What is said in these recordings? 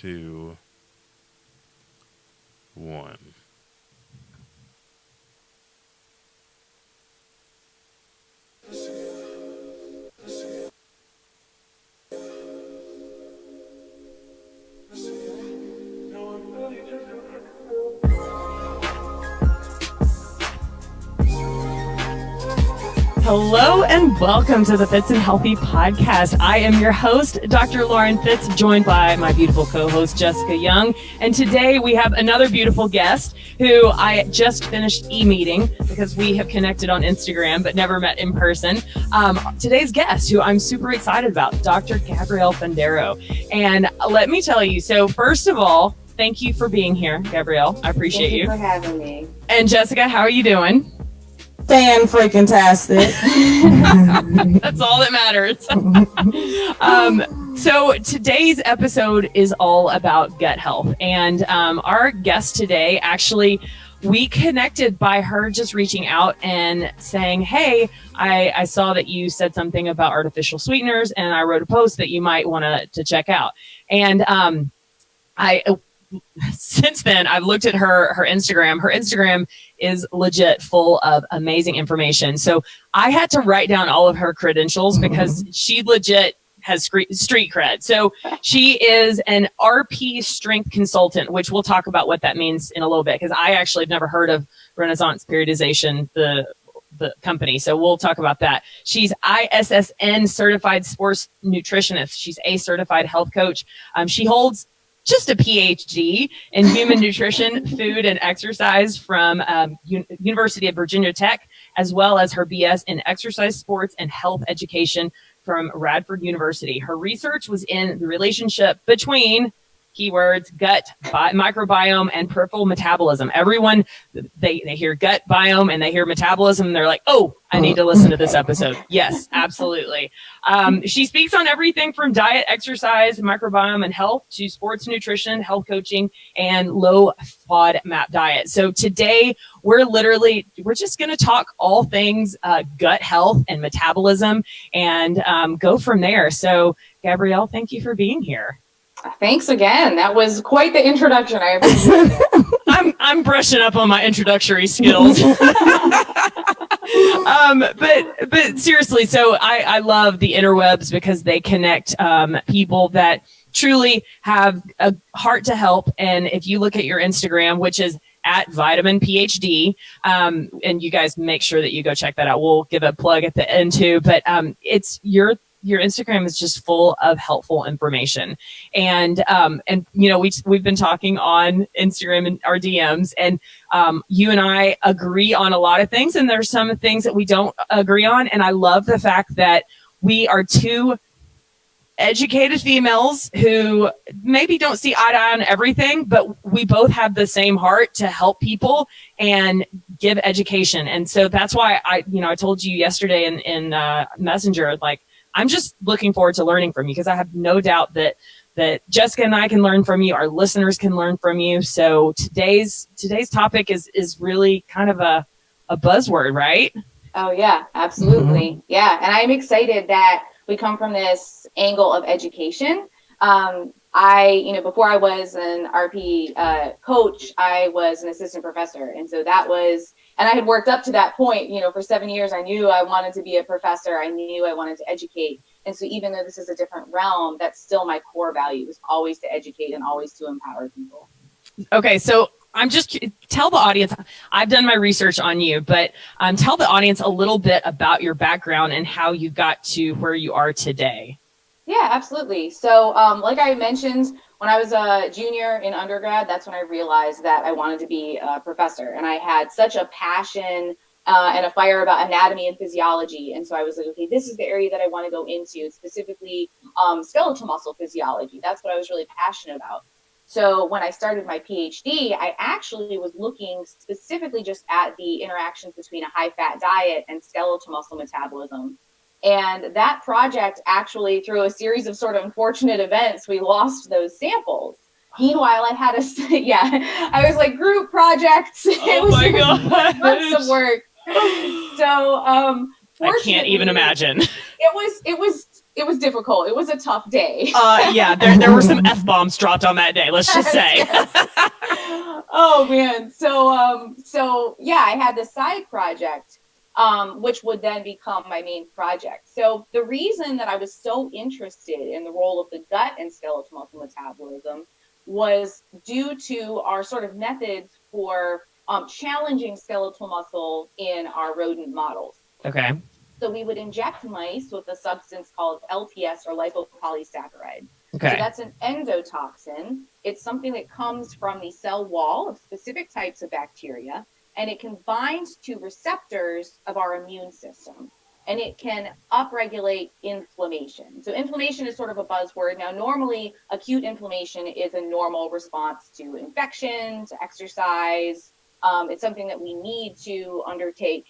2, 1. Hello and welcome to the FITz Healthy podcast. I am your host, Dr. Lauren Fitz, joined by my beautiful co-host, Jessica Young. And today we have another beautiful guest who I just finished e-meeting because we have connected on Instagram but never met in person. Today's guest, who I'm super excited about, Dr. Gabrielle Fundaro. And let me tell you, so first of all, thank you for being here, Gabrielle. I appreciate you. Thank you for having me. And Jessica, how are you doing? Fan-freaking-tastic. That's all that matters. So today's episode is all about gut health. And our guest today, actually, we connected by her just reaching out and saying, hey, I saw that you said something about artificial sweeteners, and I wrote a post that you might want to check out. And since then, I've looked at her Instagram. Her Instagram is legit full of amazing information. So I had to write down all of her credentials because she legit has street cred. So she is an RP strength consultant, which we'll talk about what that means in a little bit, because I actually have never heard of Renaissance Periodization, the company. So we'll talk about that. She's ISSN-certified sports nutritionist. She's a certified health coach. She holds just a PhD in human nutrition, food, and exercise from University of Virginia Tech, as well as her BS in exercise, sports, and health education from Radford University. Her research was in the relationship between keywords, gut microbiome and peripheral metabolism. Everyone, they hear gut biome and they hear metabolism and they're like, oh, I need to listen to this episode. Yes, absolutely. She speaks on everything from diet, exercise, microbiome, and health to sports nutrition, health coaching, and low-FODMAP diet. So today we're just going to talk all things gut health and metabolism and go from there. So Gabrielle, thank you for being here. Thanks again. That was quite the introduction. I appreciate it. I'm brushing up on my introductory skills. But seriously, so I love the interwebs because they connect people that truly have a heart to help. And if you look at your Instagram, which is at Vitamin PhD, and you guys make sure that you go check that out. We'll give a plug at the end too, but it's your Instagram is just full of helpful information. And you know, we've been talking on Instagram and our DMs, and you and I agree on a lot of things, and there's some things that we don't agree on. And I love the fact that we are two educated females who maybe don't see eye to eye on everything, but we both have the same heart to help people and give education. And so that's why I told you yesterday in Messenger, like, I'm just looking forward to learning from you, because I have no doubt that Jessica and I can learn from you. Our listeners can learn from you. So today's topic is really kind of a buzzword, right? Oh yeah, absolutely. Mm-hmm. Yeah. And I'm excited that we come from this angle of education. Before I was an RP coach, I was an assistant professor. And so and I had worked up to that point, for 7 years. I knew I wanted to be a professor. I knew I wanted to educate. And so even though this is a different realm, that's still my core value, is always to educate and always to empower people. Okay. So tell the audience, I've done my research on you, but tell the audience a little bit about your background and how you got to where you are today. Yeah, absolutely. So like I mentioned, when I was a junior in undergrad, that's when I realized that I wanted to be a professor. And I had such a passion and a fire about anatomy and physiology. And so I was like, okay, this is the area that I want to go into, specifically skeletal muscle physiology. That's what I was really passionate about. So when I started my PhD, I actually was looking specifically just at the interactions between a high-fat diet and skeletal muscle metabolism. And that project, actually, through a series of sort of unfortunate events, we lost those samples. Meanwhile, I had I was like, group projects. Oh my God. Lots of work. So I can't even imagine. It it was difficult. It was a tough day. Yeah, there were some F-bombs dropped on that day, let's just say. Oh man. So yeah, I had this side project, which would then become my main project. So the reason that I was so interested in the role of the gut and skeletal muscle metabolism was due to our sort of methods for challenging skeletal muscle in our rodent models. Okay. So we would inject mice with a substance called LPS, or lipopolysaccharide. Okay. So that's an endotoxin. It's something that comes from the cell wall of specific types of bacteria, and it can bind to receptors of our immune system, and it can upregulate inflammation. So inflammation is sort of a buzzword. Now, normally, acute inflammation is a normal response to infection, to exercise. It's something that we need to undertake,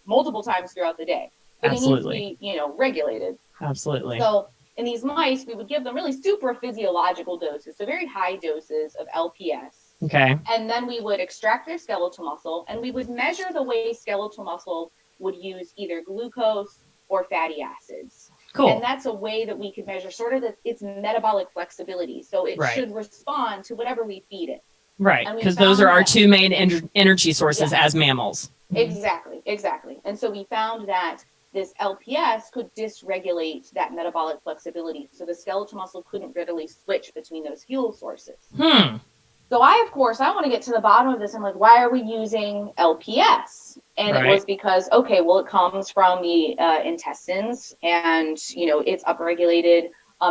multiple times throughout the day. But Absolutely. it needs to be, regulated. Absolutely. So in these mice, we would give them really super physiological doses, so very high doses of LPS. Okay. And then we would extract their skeletal muscle, and we would measure the way skeletal muscle would use either glucose or fatty acids. Cool. And that's a way that we could measure sort of its metabolic flexibility. So it should respond to whatever we feed it. Right, because those are our two main energy sources as mammals. Exactly. And so we found that this LPS could dysregulate that metabolic flexibility. So the skeletal muscle couldn't readily switch between those fuel sources. So I want to get to the bottom of this. I'm like, why are we using LPS? And it was because, it comes from the intestines, and, it's upregulated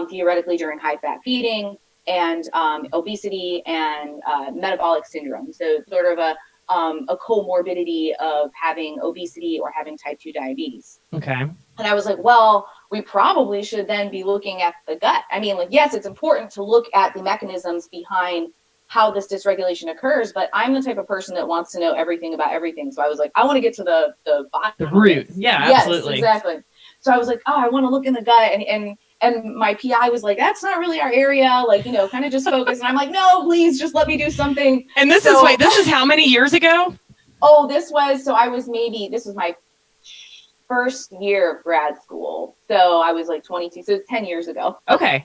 theoretically during high fat feeding and obesity and metabolic syndrome. So sort of a comorbidity of having obesity or having type 2 diabetes. Okay. And I was like, well, we probably should then be looking at the gut. I mean, yes, it's important to look at the mechanisms behind how this dysregulation occurs, but I'm the type of person that wants to know everything about everything. So I was like, I want to get to the bottom. The root. Yeah, absolutely. Yes, exactly. So I was like, I want to look in the gut, and my PI was like, that's not really our area, kind of just focus. And I'm like, no, please just let me do something. And this is how many years ago? Oh, this was my first year of grad school. So I was like 22. So it's 10 years ago. Okay.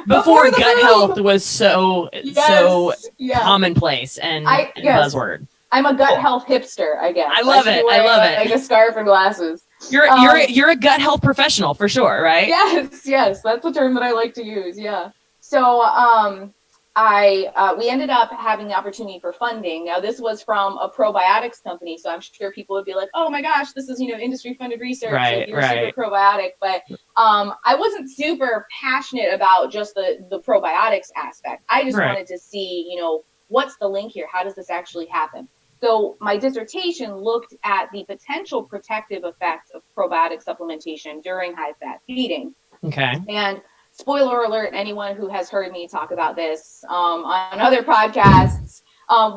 Before gut health was so commonplace and buzzword. I'm a gut health hipster, I guess. I love it. Like a scarf and glasses. You're a gut health professional for sure, right? Yes. That's the term that I like to use. Yeah. So, we ended up having the opportunity for funding. Now, this was from a probiotics company, so I'm sure people would be like, "Oh my gosh, this is industry funded research. You're super probiotic." But I wasn't super passionate about just the probiotics aspect. I just wanted to see, what's the link here? How does this actually happen? So my dissertation looked at the potential protective effects of probiotic supplementation during high fat feeding. Okay. And spoiler alert, anyone who has heard me talk about this on other podcasts,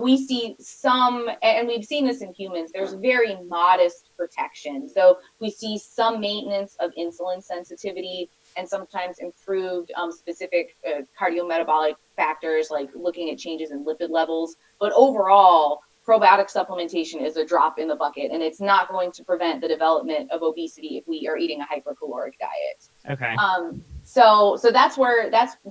we see some, and we've seen this in humans, there's very modest protection. So we see some maintenance of insulin sensitivity and sometimes improved specific cardiometabolic factors, like looking at changes in lipid levels. But overall, probiotic supplementation is a drop in the bucket, and it's not going to prevent the development of obesity if we are eating a hypercaloric diet. Okay. So that's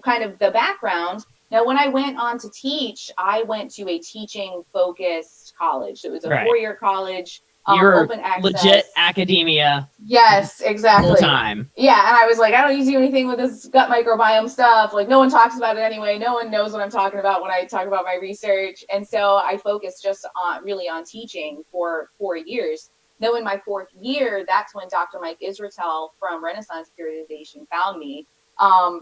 kind of the background. Now, when I went on to teach, I went to a teaching focused college. So it was a 4-year college. You're open access. Legit academia. Yes, exactly. Full time. Yeah, and I was like, I don't need to do anything with this gut microbiome stuff. Like, no one talks about it anyway. No one knows what I'm talking about when I talk about my research. And so I focused just on teaching for 4 years. Then in my 4th year, that's when Dr. Mike Israetel from Renaissance Periodization found me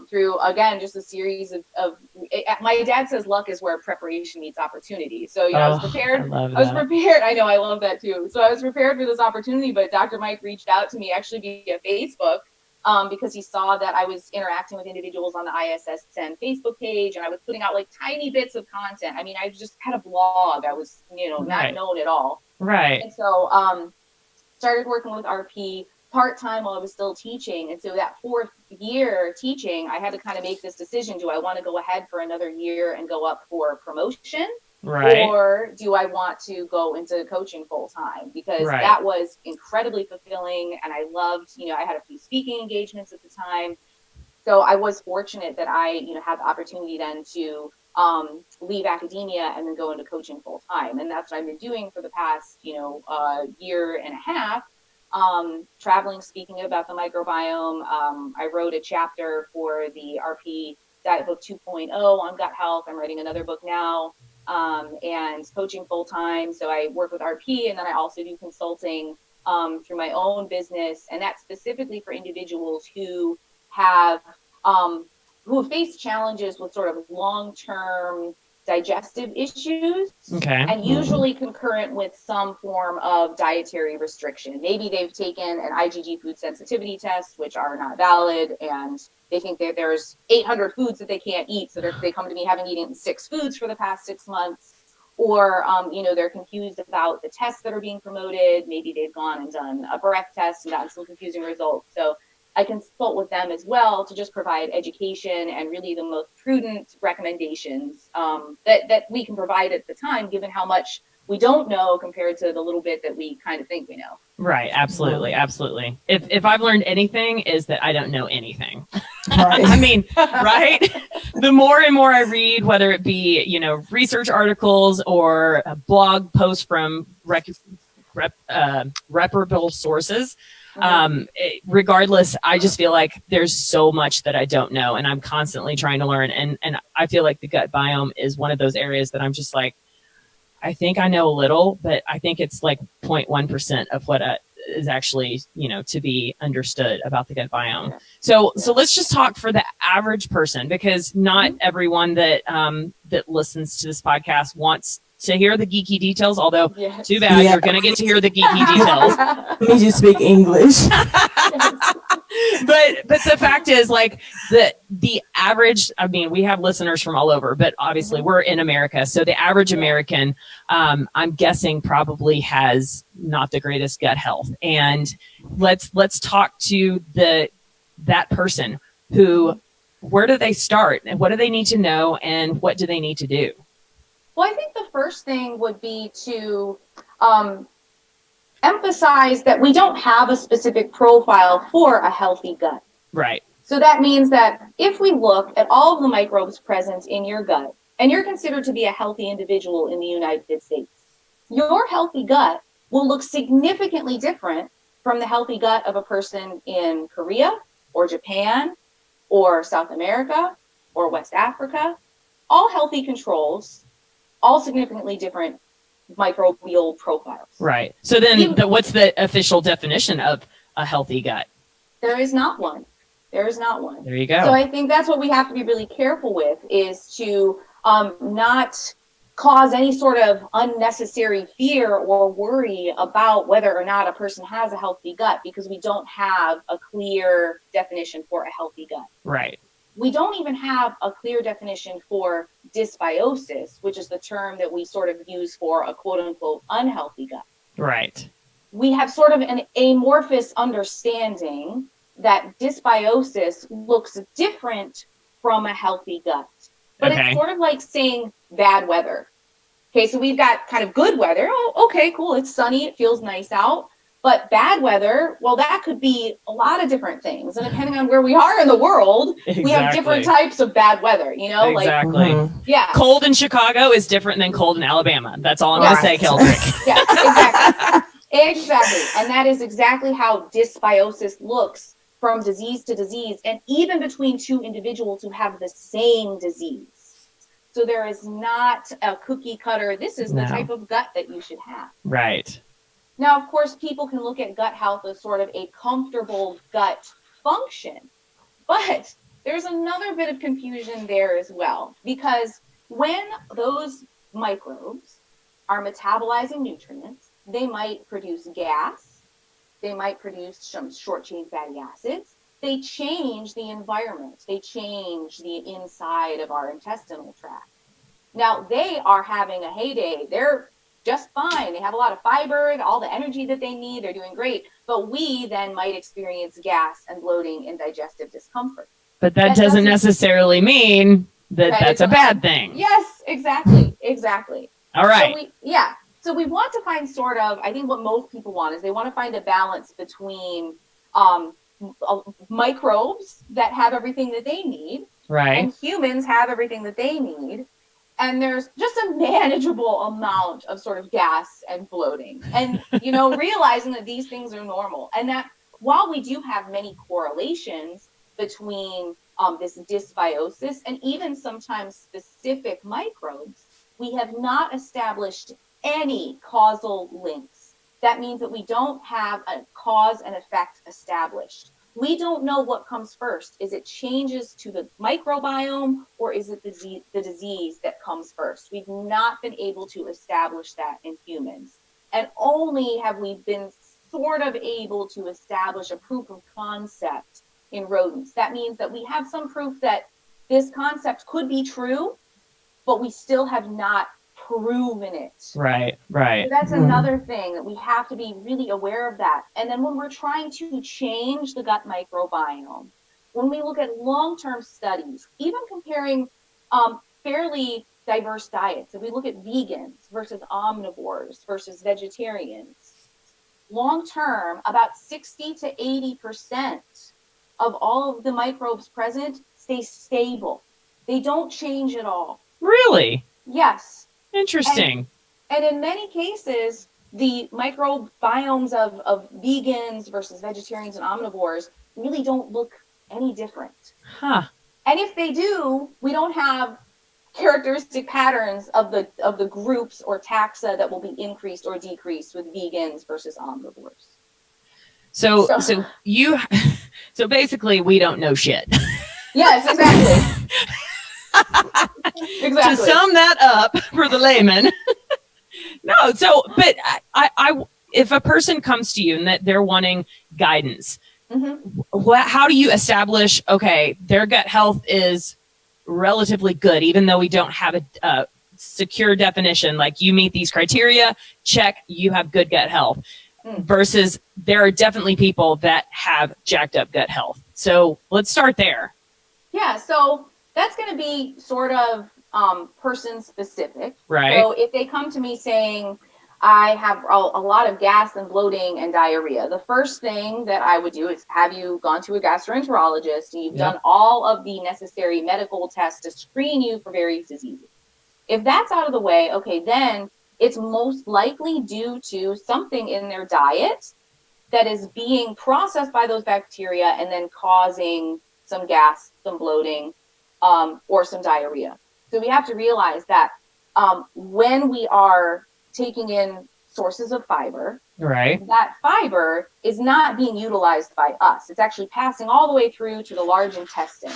through, again, just a series of my dad says luck is where preparation meets opportunity. So, I was prepared. I was prepared. I know. I love that too. So I was prepared for this opportunity, but Dr. Mike reached out to me actually via Facebook because he saw that I was interacting with individuals on the ISSN Facebook page, and I was putting out like tiny bits of content. I mean, I just had a blog. I was, not known at all. Right. And so started working with RP part-time while I was still teaching. And so that 4th year teaching, I had to kind of make this decision. Do I want to go ahead for another year and go up for promotion? Right. Or do I want to go into coaching full time? Because Right. that was incredibly fulfilling. And I loved, I had a few speaking engagements at the time. So I was fortunate that I, had the opportunity then to leave academia and then go into coaching full time. And that's what I've been doing for the past, year and a half, traveling, speaking about the microbiome. I wrote a chapter for the RP Diet Book 2.0 on gut health. I'm writing another book now, and coaching full time. So I work with RP, and then I also do consulting through my own business. And that's specifically for individuals who have faced challenges with sort of long-term digestive issues, and usually concurrent with some form of dietary restriction. Maybe they've taken an IgG food sensitivity test, which are not valid, and they think that there's 800 foods that they can't eat, so they come to me having eaten 6 foods for the past 6 months. Or, they're confused about the tests that are being promoted. Maybe they've gone and done a breath test and gotten some confusing results. So I consult with them as well to just provide education and really the most prudent recommendations that we can provide at the time, given how much we don't know compared to the little bit that we kind of think we know. Right. Absolutely. Absolutely. If I've learned anything, is that I don't know anything. Right. I mean, right. The more and more I read, whether it be, research articles or a blog posts from reputable sources, regardless, I just feel like there's so much that I don't know, and I'm constantly trying to learn. And I feel like the gut biome is one of those areas that I'm just like, I think I know a little, but I think it's like 0.1% of what is actually, to be understood about the gut biome. Yeah. So let's just talk for the average person, because not everyone that listens to this podcast wants to hear the geeky details, although too bad, you're going to get to hear the geeky details. Let me just speak English. But the fact is, like, the average, I mean, we have listeners from all over, but obviously we're in America. So the average American, I'm guessing, probably has not the greatest gut health. And let's talk to that person who, where do they start, and what do they need to know, and what do they need to do? Well, I think the first thing would be to emphasize that we don't have a specific profile for a healthy gut. Right. So that means that if we look at all of the microbes present in your gut, and you're considered to be a healthy individual in the United States, your healthy gut will look significantly different from the healthy gut of a person in Korea or Japan or South America or West Africa. All healthy controls, all significantly different microbial profiles. Right. So then what's the official definition of a healthy gut? There is not one. There is not one. There you go. So I think that's what we have to be really careful with, is to not cause any sort of unnecessary fear or worry about whether or not a person has a healthy gut, because we don't have a clear definition for a healthy gut. Right. We don't even have a clear definition for dysbiosis, which is the term that we sort of use for a quote-unquote unhealthy gut. Right. We have sort of an amorphous understanding that dysbiosis looks different from a healthy gut. But It's sort of like saying bad weather. Okay, so we've got kind of good weather. Oh, okay, cool. It's sunny. It feels nice out. But bad weather, well, that could be a lot of different things. And depending on where we are in the world, we have different types of bad weather, Exactly. Yeah. Cold in Chicago is different than cold in Alabama. That's all I'm going to say, Keldrick. Yes, exactly. Exactly. And that is exactly how dysbiosis looks from disease to disease, and even between two individuals who have the same disease. So there is not a cookie cutter, this is the type of gut that you should have. Right. Now, of course, people can look at gut health as sort of a comfortable gut function, but there's another bit of confusion there as well, because when those microbes are metabolizing nutrients, they might produce gas, they might produce some short-chain fatty acids, they change the environment, they change the inside of our intestinal tract. Now, they are having a heyday, they're just fine. They have a lot of fiber, all the energy that they need. They're doing great. But we then might experience gas and bloating and digestive discomfort. But that doesn't necessarily mean that that's a bad thing. Yes, exactly. Exactly. All right. So we want to find sort of, I think what most people want is they want to find a balance between microbes that have everything that they need, Right. and humans have everything that they need. And there's just a manageable amount of sort of gas and bloating. And, realizing that these things are normal. And that while we do have many correlations between this dysbiosis and even sometimes specific microbes, we have not established any causal links. That means that we don't have a cause and effect established. We don't know what comes first. Is it changes to the microbiome, or is it the disease that comes first? We've not been able to establish that in humans. And only have we been sort of able to establish a proof of concept in rodents. That means that we have some proof that this concept could be true, but we still have not proven it. Right. So that's another thing that we have to be really aware of that. And then when we're trying to change the gut microbiome, when we look at long-term studies, even comparing fairly diverse diets, if we look at vegans versus omnivores versus vegetarians, long-term, about 60 to 80% of all of the microbes present stay stable. They don't change at all. Really? Yes. Interesting. And in many cases, the microbiomes of vegans versus vegetarians and omnivores really don't look any different. Huh. And if they do, we don't have characteristic patterns of the groups or taxa that will be increased or decreased with vegans versus omnivores. So basically we don't know shit. Yes, exactly. To sum that up for the layman. No, but I if a person comes to you and that they're wanting guidance, how do you establish, okay, their gut health is relatively good, even though we don't have a secure definition, like you meet these criteria, check, you have good gut health, versus there are definitely people that have jacked up gut health. So let's start there. Yeah, so that's going to be sort of person specific. Right. So if they come to me saying, I have a lot of gas and bloating and diarrhea, the first thing that I would do is have you gone to a gastroenterologist and you've done all of the necessary medical tests to screen you for various diseases. If that's out of the way, okay, then it's most likely due to something in their diet that is being processed by those bacteria and then causing some gas, some bloating, or some diarrhea. So we have to realize that when we are taking in sources of fiber, right, that fiber is not being utilized by us. It's actually passing all the way through to the large intestine.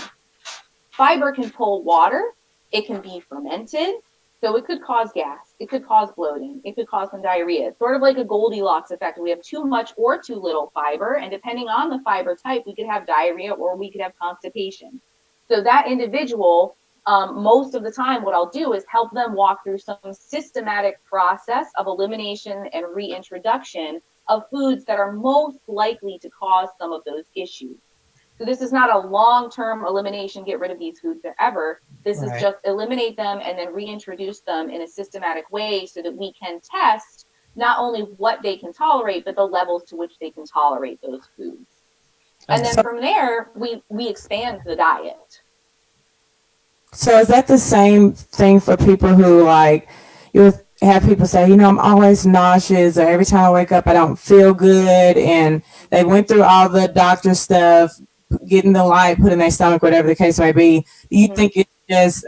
Fiber can pull water. It can be fermented. So it could cause gas. It could cause bloating. It could cause some diarrhea. It's sort of like a Goldilocks effect. We have too much or too little fiber. And depending on the fiber type, we could have diarrhea or we could have constipation. So that individual, most of the time, what I'll do is help them walk through some systematic process of elimination and reintroduction of foods that are most likely to cause some of those issues. So this is not a long-term elimination, get rid of these foods forever. This is just eliminate them and then reintroduce them in a systematic way so that we can test not only what they can tolerate, but the levels to which they can tolerate those foods. And then from there, we expand the diet. So is that the same thing for people who, like, you have people say, I'm always nauseous, or every time I wake up, I don't feel good, and they went through all the doctor stuff, getting the light put in their stomach, whatever the case may be. Do you think it's just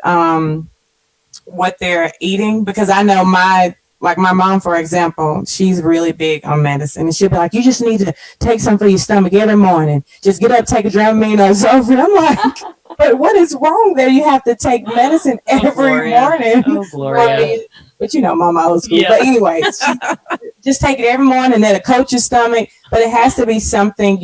what they're eating? Because I know my mom, for example, she's really big on medicine, and she'll be like, you just need to take some for your stomach every morning. Just get up, take a Dramamine or Zofran. I'm like, but what is wrong there? You have to take medicine every morning. Oh, Gloria. But mama old school. Yeah. But anyway, just take it every morning, that'll coat your stomach. But it has to be something,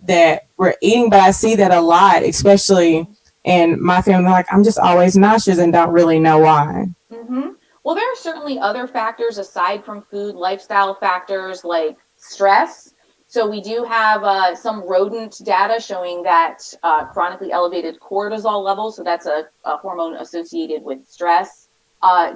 that we're eating. But I see that a lot, especially in my family. Like, I'm just always nauseous and don't really know why. Mm-hmm. Well, there are certainly other factors aside from food, lifestyle factors like stress. So we do have some rodent data showing that chronically elevated cortisol levels, so that's a hormone associated with stress,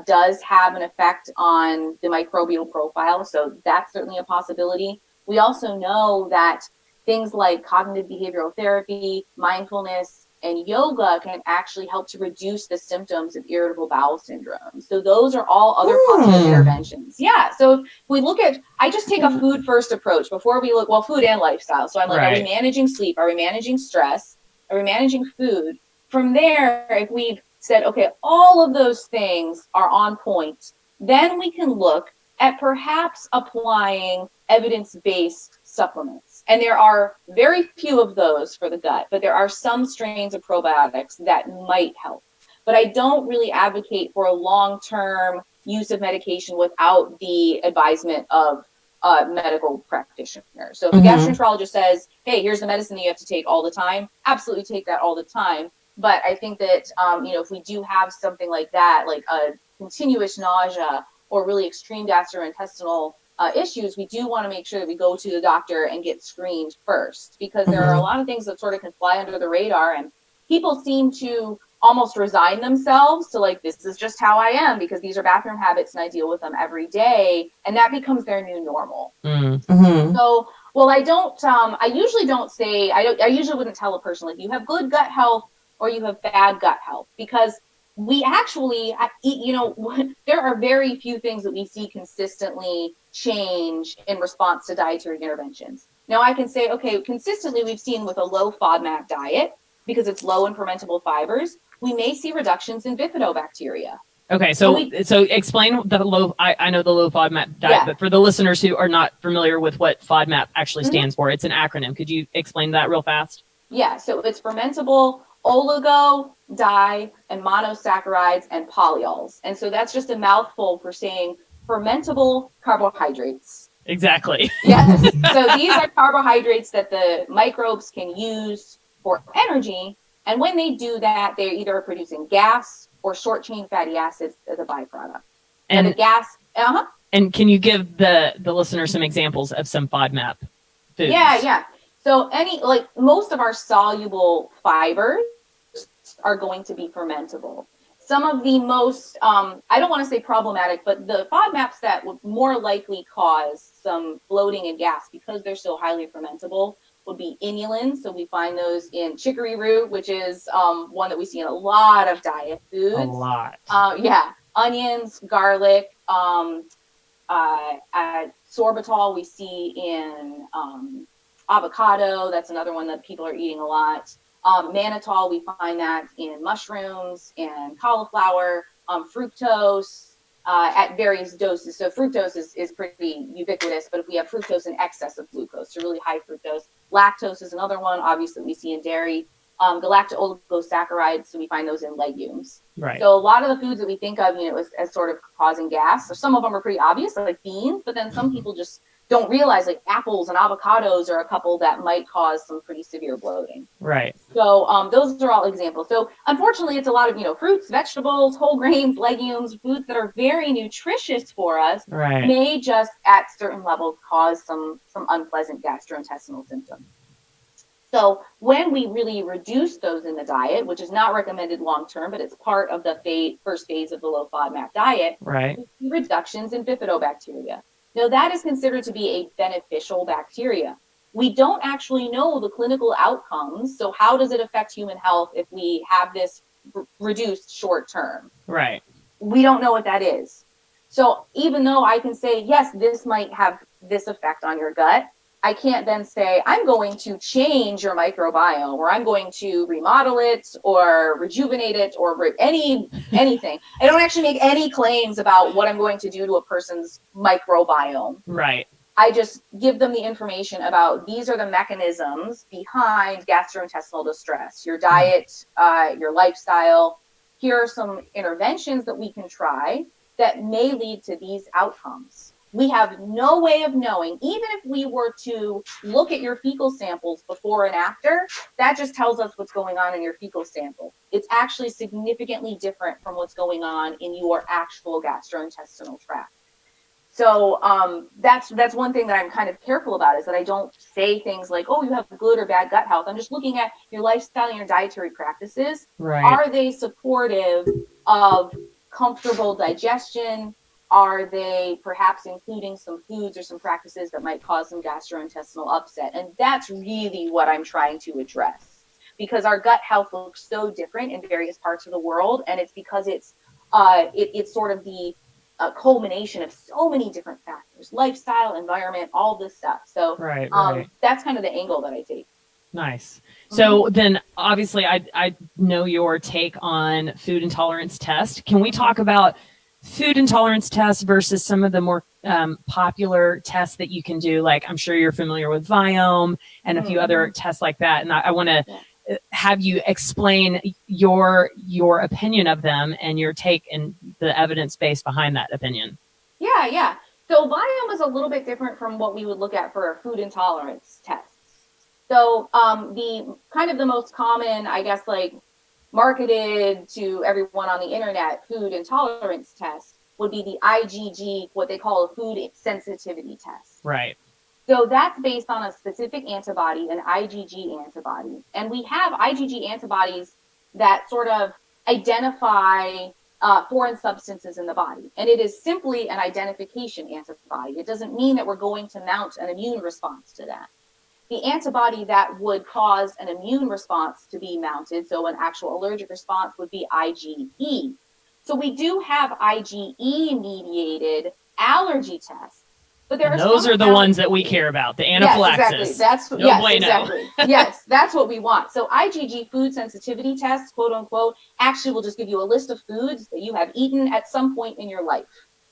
does have an effect on the microbial profile. So that's certainly a possibility. We also know that things like cognitive behavioral therapy, mindfulness, and yoga can actually help to reduce the symptoms of irritable bowel syndrome. So those are all other possible interventions. Yeah. So if we look at, I just take a food first approach before we look, well, food and lifestyle. So I'm like, are we managing sleep? Are we managing stress? Are we managing food? From there, if we've said, okay, all of those things are on point, then we can look at perhaps applying evidence-based supplements. And there are very few of those for the gut, but there are some strains of probiotics that might help. But I don't really advocate for a long-term use of medication without the advisement of a medical practitioner. So if a gastroenterologist says, hey, here's the medicine that you have to take all the time, absolutely take that all the time. But I think that, if we do have something like that, like a continuous nausea or really extreme gastrointestinal issues, we do want to make sure that we go to the doctor and get screened first, because there are a lot of things that sort of can fly under the radar, and people seem to almost resign themselves to like, this is just how I am because these are bathroom habits and I deal with them every day, and that becomes their new normal. So, well, I usually don't say, I usually wouldn't tell a person like you have good gut health or you have bad gut health, because we actually, there are very few things that we see consistently change in response to dietary interventions. Now I can say, okay, consistently we've seen with a low FODMAP diet, because it's low in fermentable fibers, we may see reductions in bifidobacteria. Okay, so explain the low. I know the low FODMAP diet, but for the listeners who are not familiar with what FODMAP actually stands for, it's an acronym. Could you explain that real fast? Yeah, so it's fermentable oligo, di, and monosaccharides and polyols. And so that's just a mouthful for saying fermentable carbohydrates. Exactly. Yes. So these are carbohydrates that the microbes can use for energy. And when they do that, they're either producing gas or short chain fatty acids as a byproduct. And the gas, And can you give the listener some examples of some FODMAP foods? Yeah. So most of our soluble fibers are going to be fermentable. Some of the most, I don't want to say problematic, but the FODMAPs that would more likely cause some bloating and gas because they're so highly fermentable would be inulins. So we find those in chicory root, which is one that we see in a lot of diet foods. A lot. Onions, garlic, sorbitol we see in avocado. That's another one that people are eating a lot. Mannitol, we find that in mushrooms and cauliflower. Fructose at various doses. So fructose is pretty ubiquitous, but if we have fructose in excess of glucose, so really high fructose. Lactose is another one, obviously we see in dairy. Galacto-oligosaccharides, so we find those in legumes. Right. So a lot of the foods that we think of, as sort of causing gas, so some of them are pretty obvious, like beans, but then some people just don't realize, like apples and avocados are a couple that might cause some pretty severe bloating. Right. So those are all examples. So unfortunately, it's a lot of, fruits, vegetables, whole grains, legumes, foods that are very nutritious for us, may just at certain levels cause some unpleasant gastrointestinal symptoms. So when we really reduce those in the diet, which is not recommended long-term, but it's part of the first phase of the low FODMAP diet, we see reductions in bifidobacteria. Now that is considered to be a beneficial bacteria. We don't actually know the clinical outcomes. So how does it affect human health if we have this reduced short-term? Right. We don't know what that is. So even though I can say, yes, this might have this effect on your gut, I can't then say, I'm going to change your microbiome, or I'm going to remodel it or rejuvenate it or anything. I don't actually make any claims about what I'm going to do to a person's microbiome. Right. I just give them the information about these are the mechanisms behind gastrointestinal distress, your diet, your lifestyle. Here are some interventions that we can try that may lead to these outcomes. We have no way of knowing, even if we were to look at your fecal samples before and after, that just tells us what's going on in your fecal sample. It's actually significantly different from what's going on in your actual gastrointestinal tract. So that's one thing that I'm kind of careful about, is that I don't say things like, oh, you have good or bad gut health. I'm just looking at your lifestyle and your dietary practices. Right. Are they supportive of comfortable digestion? Are they perhaps including some foods or some practices that might cause some gastrointestinal upset? And that's really what I'm trying to address, because our gut health looks so different in various parts of the world, and it's because it's sort of the culmination of so many different factors: lifestyle, environment, all this stuff. So Right. that's kind of the angle that I take. Nice. So then obviously I know your take on food intolerance test. Can we talk about food intolerance tests versus some of the more popular tests that you can do? Like, I'm sure you're familiar with Viome and a few other tests like that. And I want to have you explain your opinion of them and your take and the evidence base behind that opinion. Yeah. So Viome is a little bit different from what we would look at for a food intolerance test. So the kind of the most common, I guess, like marketed to everyone on the internet food intolerance test would be the IgG, what they call a food sensitivity test. Right. So that's based on a specific antibody, an IgG antibody. And we have IgG antibodies that sort of identify foreign substances in the body. And it is simply an identification antibody. It doesn't mean that we're going to mount an immune response to that. The antibody that would cause an immune response to be mounted, so an actual allergic response, would be IgE. So we do have IgE-mediated allergy tests, but those are the ones that we care about, the anaphylaxis. Yes, exactly. Yes, that's what we want. So IgG food sensitivity tests, quote unquote, actually will just give you a list of foods that you have eaten at some point in your life.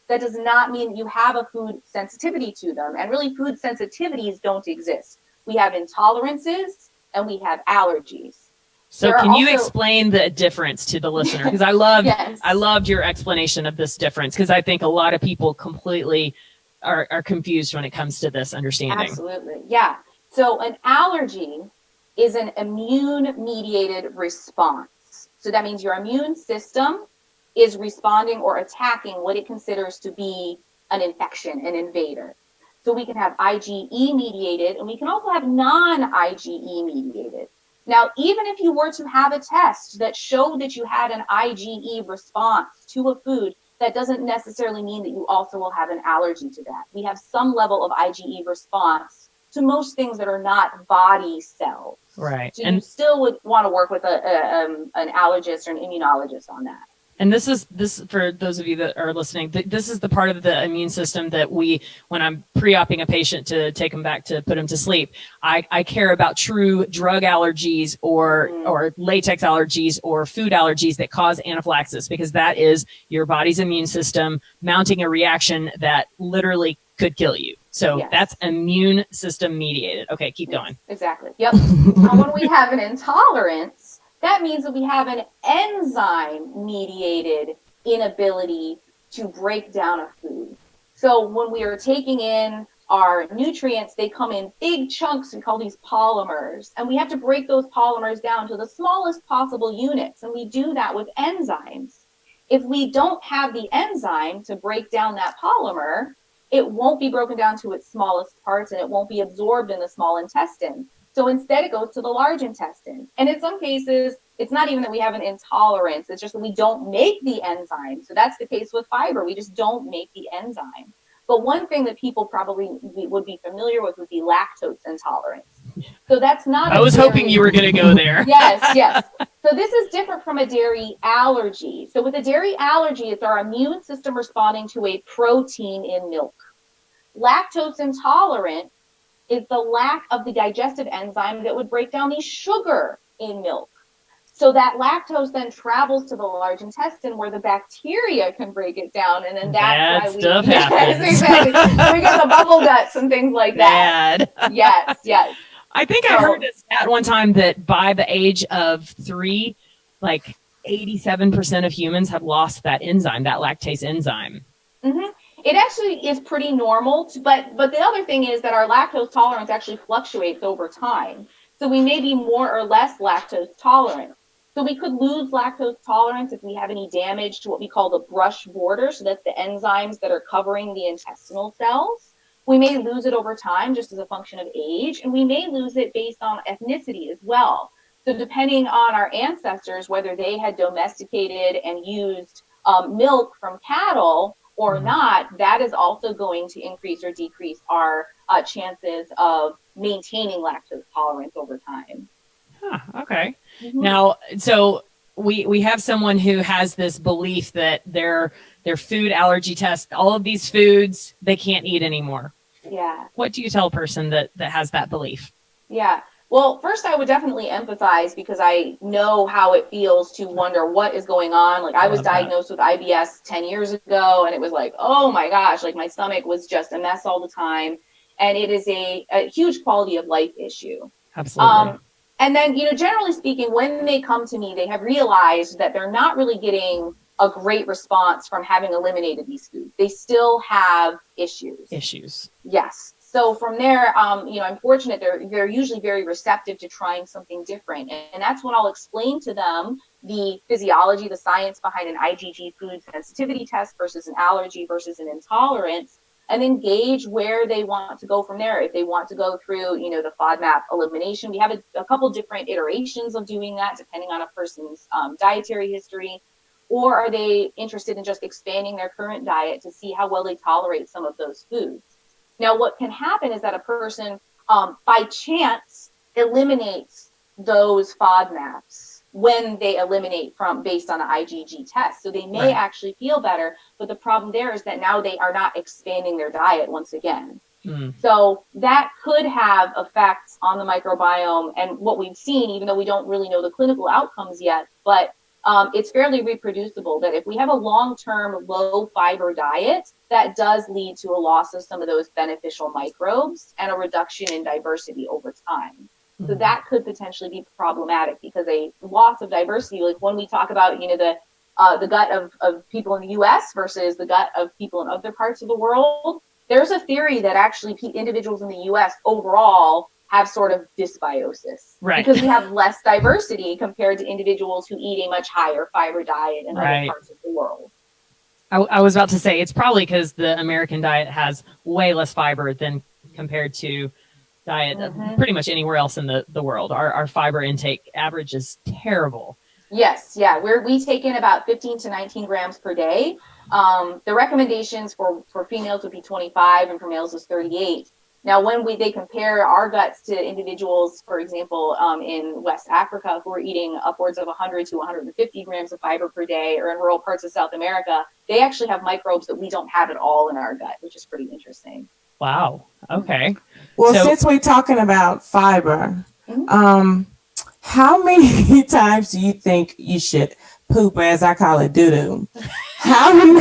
That does not mean you have a food sensitivity to them, and really food sensitivities don't exist. We have intolerances and we have allergies. So can you explain the difference to the listener? Because I loved your explanation of this difference, because I think a lot of people completely are confused when it comes to this understanding. Absolutely. Yeah. So an allergy is an immune-mediated response. So that means your immune system is responding or attacking what it considers to be an infection, an invader. So we can have IgE mediated, and we can also have non-IgE mediated. Now, even if you were to have a test that showed that you had an IgE response to a food, that doesn't necessarily mean that you also will have an allergy to that. We have some level of IgE response to most things that are not body cells. Right. So you still would want to work with an allergist or an immunologist on that. And this for those of you that are listening, this is the part of the immune system that when I'm pre-opping a patient to take them back to put them to sleep, I care about true drug allergies or latex allergies or food allergies that cause anaphylaxis, because that is your body's immune system mounting a reaction that literally could kill you. So that's immune system mediated. Okay, keep going. Exactly. Yep. Now, when we have an intolerance, that means that we have an enzyme-mediated inability to break down a food. So when we are taking in our nutrients, they come in big chunks. We call these polymers. And we have to break those polymers down to the smallest possible units. And we do that with enzymes. If we don't have the enzyme to break down that polymer, it won't be broken down to its smallest parts, and it won't be absorbed in the small intestine. So instead, it goes to the large intestine. And in some cases, it's not even that we have an intolerance. It's just that we don't make the enzyme. So that's the case with fiber. We just don't make the enzyme. But one thing that people probably would be familiar with would be lactose intolerance. So that's not. I was hoping you were going to go there. Yes. So this is different from a dairy allergy. So with a dairy allergy, it's our immune system responding to a protein in milk. Lactose intolerant is the lack of the digestive enzyme that would break down the sugar in milk. So that lactose then travels to the large intestine where the bacteria can break it down, and then that's why stuff happens. Exactly. We get the bubble guts and things like that. Yes. I think I heard a stat one time that by the age of 3, like 87% of humans have lost that enzyme, that lactase enzyme. Mm-hmm. It actually is pretty normal, but the other thing is that our lactose tolerance actually fluctuates over time. So we may be more or less lactose tolerant. So we could lose lactose tolerance if we have any damage to what we call the brush border. So that's the enzymes that are covering the intestinal cells. We may lose it over time just as a function of age, and we may lose it based on ethnicity as well. So depending on our ancestors, whether they had domesticated and used milk from cattle or not, that is also going to increase or decrease our chances of maintaining lactose tolerance over time. Okay. Now, so we have someone who has this belief that their food allergy test, all of these foods, they can't eat anymore. Yeah. What do you tell a person that has that belief? Yeah. Well, first I would definitely empathize because I know how it feels to wonder what is going on. Like I was diagnosed with IBS 10 years ago and it was like, oh my gosh, like my stomach was just a mess all the time. And it is a huge quality of life issue. Absolutely. And then, generally speaking, when they come to me, they have realized that they're not really getting a great response from having eliminated these foods. They still have issues. Yes. So from there, I'm fortunate they're usually very receptive to trying something different. And that's when I'll explain to them the physiology, the science behind an IgG food sensitivity test versus an allergy versus an intolerance, and then gauge where they want to go from there. If they want to go through, the FODMAP elimination, we have a couple different iterations of doing that depending on a person's dietary history. Or are they interested in just expanding their current diet to see how well they tolerate some of those foods? Now, what can happen is that a person, by chance, eliminates those FODMAPs when they eliminate based on the IgG test. So they may actually feel better, but the problem there is that now they are not expanding their diet once again. So that could have effects on the microbiome. And what we've seen, even though we don't really know the clinical outcomes yet, but it's fairly reproducible that if we have a long-term low fiber diet, that does lead to a loss of some of those beneficial microbes and a reduction in diversity over time. So that could potentially be problematic because a loss of diversity, like when we talk about, the gut of people in the US versus the gut of people in other parts of the world, there's a theory that actually individuals in the US overall have sort of dysbiosis, because we have less diversity compared to individuals who eat a much higher fiber diet in other parts of the world. I was about to say, it's probably because the American diet has way less fiber than compared to diet of pretty much anywhere else in the world. Our fiber intake average is terrible. Yes, yeah, we take in about 15 to 19 grams per day. The recommendations for females would be 25 and for males is 38. Now, when they compare our guts to individuals, for example, in West Africa, who are eating upwards of 100 to 150 grams of fiber per day, or in rural parts of South America, they actually have microbes that we don't have at all in our gut, which is pretty interesting. Wow. Okay. Well, since we're talking about fiber, how many times do you think you should poop, as I call it, doo-doo? How many?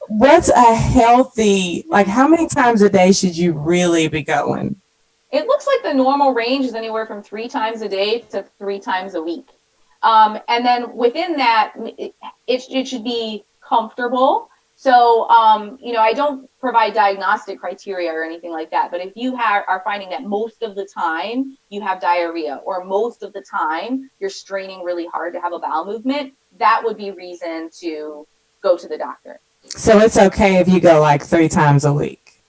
What's a healthy, how many times a day should you really be going? It looks like the normal range is anywhere from 3 times a day to 3 times a week. And then within that, it should be comfortable. So, I don't provide diagnostic criteria or anything like that, but if you are finding that most of the time you have diarrhea or most of the time you're straining really hard to have a bowel movement, that would be reason to go to the doctor. So it's okay if you go 3 times a week?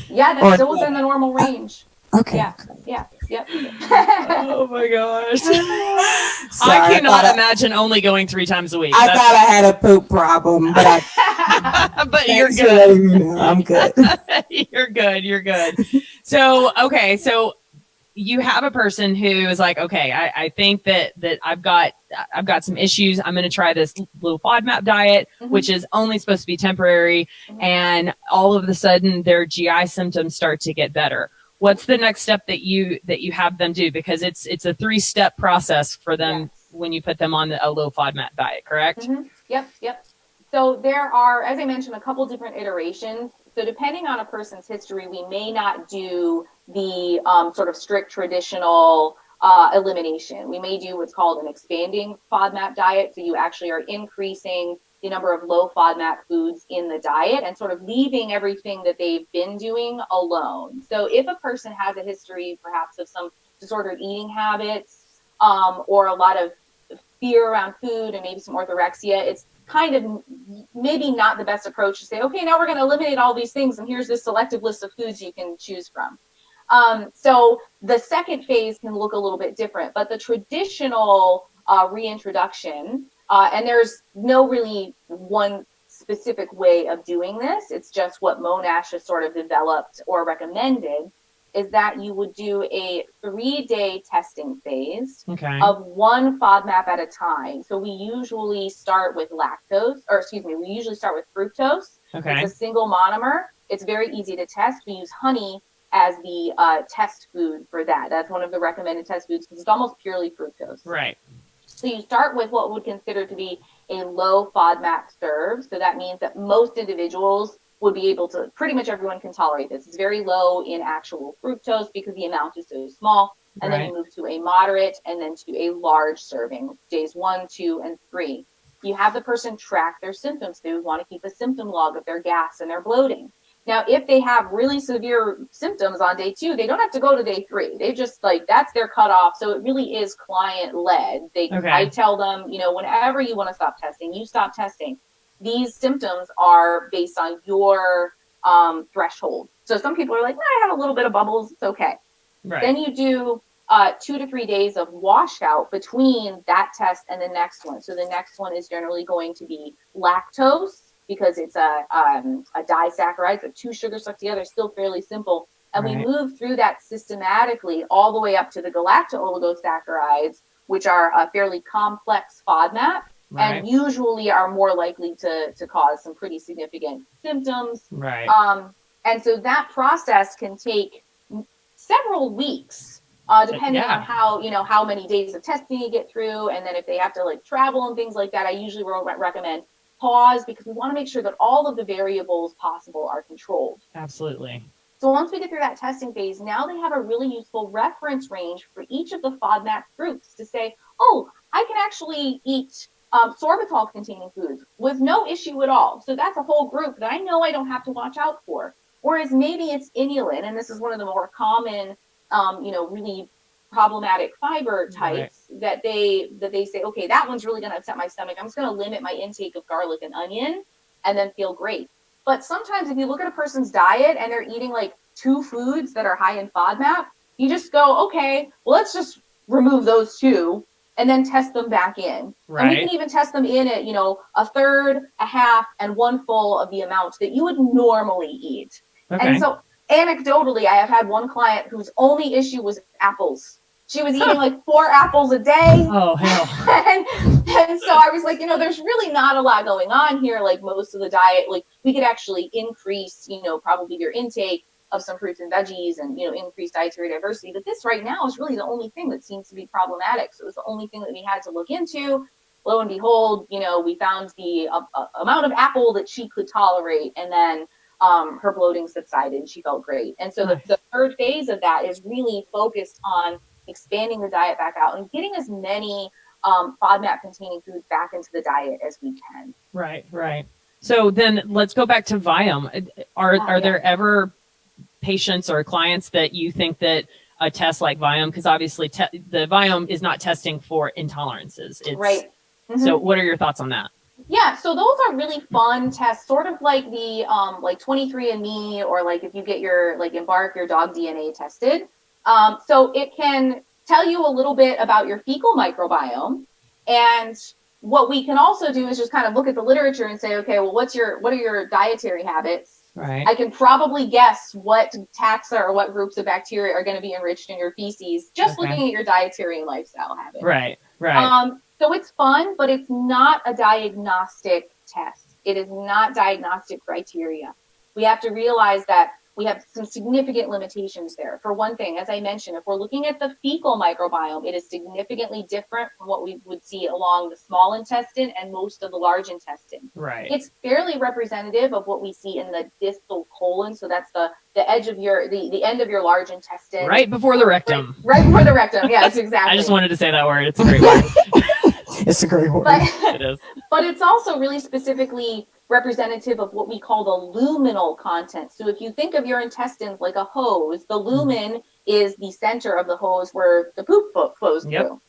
Yeah, that's still within the normal range. Okay. Yeah. Yep. Oh my gosh. I cannot imagine only going 3 times a week. I thought I had a poop problem, but but you're good. I'm good. You're good. So, okay. So you have a person who is like, okay, I think that I've got some issues. I'm going to try this low-FODMAP diet, which is only supposed to be temporary. And all of a sudden their GI symptoms start to get better. What's the next step that you have them do? Because it's a 3-step process for them when you put them on a low FODMAP diet, correct? Yep. So there are, as I mentioned, a couple different iterations. So depending on a person's history, we may not do the sort of strict traditional elimination. We may do what's called an expanding FODMAP diet. So you actually are increasing the number of low FODMAP foods in the diet and sort of leaving everything that they've been doing alone. So if a person has a history perhaps of some disordered eating habits or a lot of fear around food and maybe some orthorexia, it's kind of maybe not the best approach to say, okay, now we're going to eliminate all these things and here's this selective list of foods you can choose from. So the second phase can look a little bit different, but the traditional reintroduction And there's no really one specific way of doing this. It's just what Monash has sort of developed or recommended, is that you would do a 3-day testing phase of one FODMAP at a time. So we usually start with we usually start with fructose. It's a single monomer. It's very easy to test. We use honey as the test food for that. That's one of the recommended test foods because it's almost purely fructose. Right. So you start with what would consider to be a low FODMAP serve. So that means that most individuals would be able to, pretty much everyone can tolerate this. It's very low in actual fructose because the amount is so small. And then you move to a moderate and then to a large serving, days 1, 2, and 3. You have the person track their symptoms. They would want to keep a symptom log of their gas and their bloating. Now, if they have really severe symptoms on day 2, they don't have to go to day 3. They just that's their cutoff. So it really is client led. I tell them, whenever you want to stop testing, you stop testing. These symptoms are based on your threshold. So some people are like, I have a little bit of bubbles. It's okay. Right. Then you do 2 to 3 days of washout between that test and the next one. So the next one is generally going to be lactose, because it's a disaccharide, so 2 sugars stuck together, still fairly simple. And we move through that systematically all the way up to the galacto-oligosaccharides, which are a fairly complex FODMAP and usually are more likely to cause some pretty significant symptoms. Right. And so that process can take several weeks, depending on how many days of testing you get through. And then if they have to travel and things like that, I usually recommend pause, because we want to make sure that all of the variables possible are controlled. Absolutely. So once we get through that testing phase, now they have a really useful reference range for each of the FODMAP groups to say, oh, I can actually eat sorbitol containing foods with no issue at all. So that's a whole group that I know I don't have to watch out for. Whereas maybe it's inulin, and this is one of the more common, really problematic fiber types that they say, okay, that one's really going to upset my stomach. I'm just going to limit my intake of garlic and onion and then feel great. But sometimes if you look at a person's diet and they're eating 2 foods that are high in FODMAP, you just go, okay, well, let's just remove those 2 and then test them back in. Right. And we can even test them in at, a third, a half, and 1 full of the amount that you would normally eat. Okay. And so anecdotally, I have had one client whose only issue was apples. She was eating 4 apples a day. Oh, hell. and so I was like, there's really not a lot going on here. Most of the diet, we could actually increase, probably your intake of some fruits and veggies and, increase dietary diversity. But this right now is really the only thing that seems to be problematic. So it was the only thing that we had to look into. Lo and behold, we found the amount of apple that she could tolerate. And then her bloating subsided. She felt great. And so the third phase of that is really focused on expanding the diet back out and getting as many FODMAP containing foods back into the diet as we can. Right, right. So then let's go back to Viome. Are there ever patients or clients that you think that a test like Viome, because obviously the Viome is not testing for intolerances. Right. Mm-hmm. So what are your thoughts on that? Yeah, so those are really fun tests, sort of like the 23andMe, or if you get your Embark, your dog DNA tested. So it can tell you a little bit about your fecal microbiome. And what we can also do is just kind of look at the literature and say, okay, well, what are your dietary habits? Right. I can probably guess what taxa or what groups of bacteria are going to be enriched in your feces, just looking at your dietary and lifestyle habits. Right, right. So it's fun, but it's not a diagnostic test. It is not diagnostic criteria. We have to realize that we have some significant limitations there. For one thing, as I mentioned, if we're looking at the fecal microbiome, it is significantly different from what we would see along the small intestine and most of the large intestine. Right. It's fairly representative of what we see in the distal colon. So that's the edge of the end of your large intestine. Right before the rectum. Right before the rectum. Yes, exactly. I just wanted to say that word. It's a great word. It's a great word. It is. But it's also really specifically representative of what we call the luminal content. So if you think of your intestines like a hose, the lumen is the center of the hose where the poop flows through.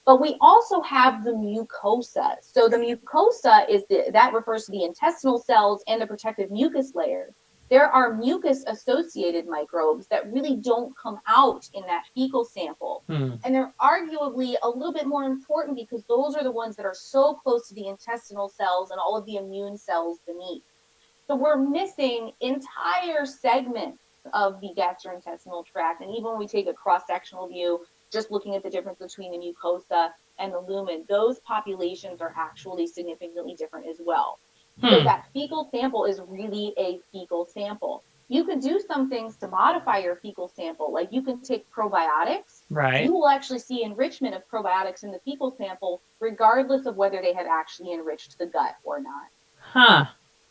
But we also have the mucosa. So the mucosa that refers to the intestinal cells and the protective mucus layer. there are mucus-associated microbes that really don't come out in that fecal sample. And they're arguably a little bit more important because those are the ones that are so close to the intestinal cells and all of the immune cells beneath. So we're missing entire segments of the gastrointestinal tract. And even when we take a cross-sectional view, just looking at the difference between the mucosa and the lumen, those populations are actually significantly different as well. So that fecal sample is really a fecal sample. You can do some things to modify your fecal sample, like you can take probiotics. Right. You will actually see enrichment of probiotics in the fecal sample, regardless of whether they have actually enriched the gut or not. Huh.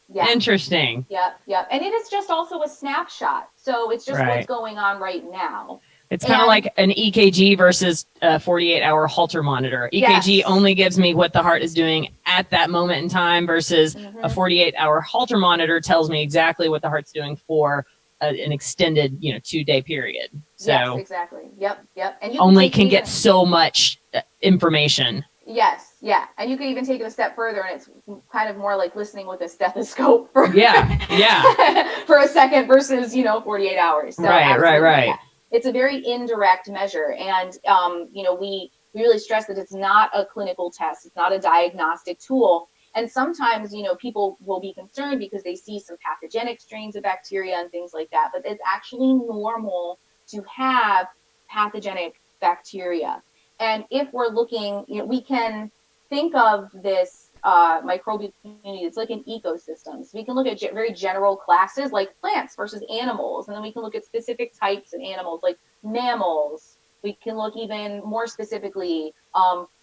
Yeah. Interesting. Yep. And it is just also a snapshot. So it's just what's going on right now. It's kind of like an EKG versus a 48-hour Holter monitor. EKG only gives me what the heart is doing at that moment in time versus a 48-hour Holter monitor tells me exactly what the heart's doing for an extended, 2-day period. So yes, exactly. Yep. And you only can get so much information. Yes, yeah. And you can even take it a step further, and it's kind of more like listening with a stethoscope for for a second versus 48 hours. So right. Yeah. It's a very indirect measure, and we really stress that it's not a clinical test. It's not a diagnostic tool. And sometimes people will be concerned because they see some pathogenic strains of bacteria and things like that. But it's actually normal to have pathogenic bacteria. And if we're looking, we can think of this microbial community. It's like an ecosystem. So we can look at very general classes like plants versus animals. And then we can look at specific types of animals like mammals. We can look even more specifically